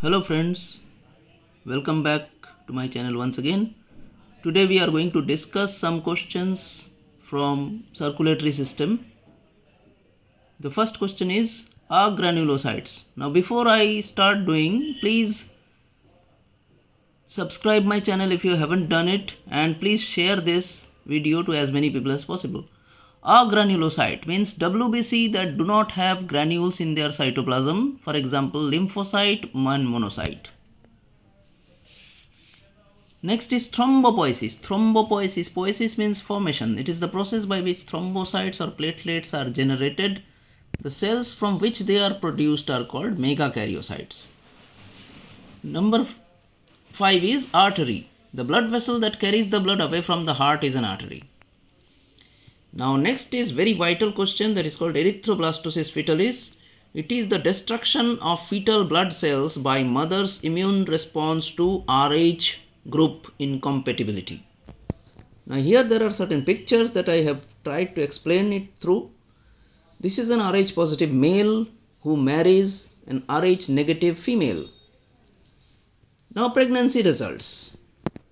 Hello friends, welcome back to my channel once again. Today we are going to discuss some questions from circulatory system. The first question is, are granulocytes? Now before I start doing, please subscribe my channel if you haven't done it, and please share this video to as many people as possible. Agranulocyte means WBC that do not have granules in their cytoplasm, for example lymphocyte and monocyte. Next is thrombopoiesis. Poiesis means formation. It is the process by which thrombocytes or platelets are generated. The cells from which they are produced are called megakaryocytes. Number 5 is artery. The blood vessel that carries the blood away from the heart is an artery. Now next is very vital question, that is called Erythroblastosis Fetalis. It is the destruction of fetal blood cells by mother's immune response to Rh group incompatibility. Now here there are certain pictures that I have tried to explain it through. This is an Rh positive male who marries an Rh negative female. Now pregnancy results.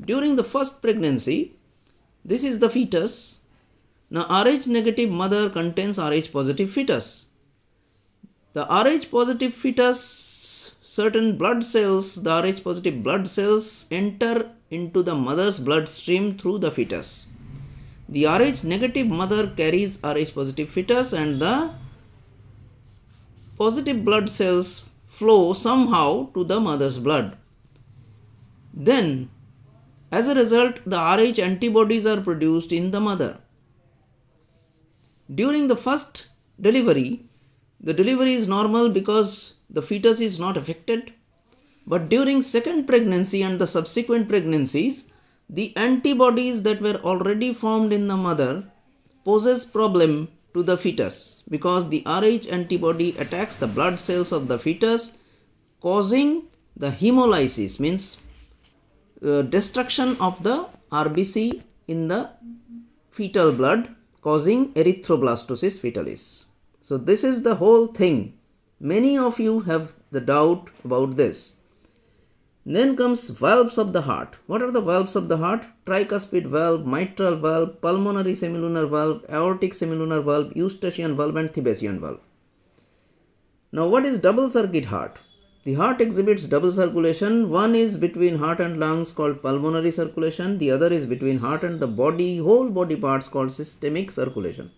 During the first pregnancy, this is the fetus. Now Rh negative mother contains Rh positive fetus. The Rh positive fetus, certain blood cells, the Rh positive blood cells enter into the mother's bloodstream through the fetus. The Rh negative mother carries Rh positive fetus and the positive blood cells flow somehow to the mother's blood. Then, as a result, the Rh antibodies are produced in the mother. During the first delivery, the delivery is normal because the fetus is not affected. But during second pregnancy and the subsequent pregnancies, the antibodies that were already formed in the mother poses problem to the fetus because the Rh antibody attacks the blood cells of the fetus, causing the hemolysis, means destruction of the RBC in the fetal blood, causing erythroblastosis fetalis. So this is the whole thing. Many of you have the doubt about this. Then comes valves of the heart. What are the valves of the heart? Tricuspid valve, mitral valve, pulmonary semilunar valve, aortic semilunar valve, eustachian valve and Thebesian valve. Now what is double circuit heart? The heart exhibits double circulation. One is between heart and lungs called pulmonary circulation. The other is between heart and the body, whole body parts called systemic circulation.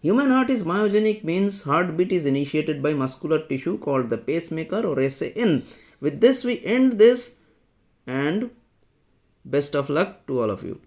Human heart is myogenic, means heartbeat is initiated by muscular tissue called the pacemaker or SAN. With this we end this, and best of luck to all of you.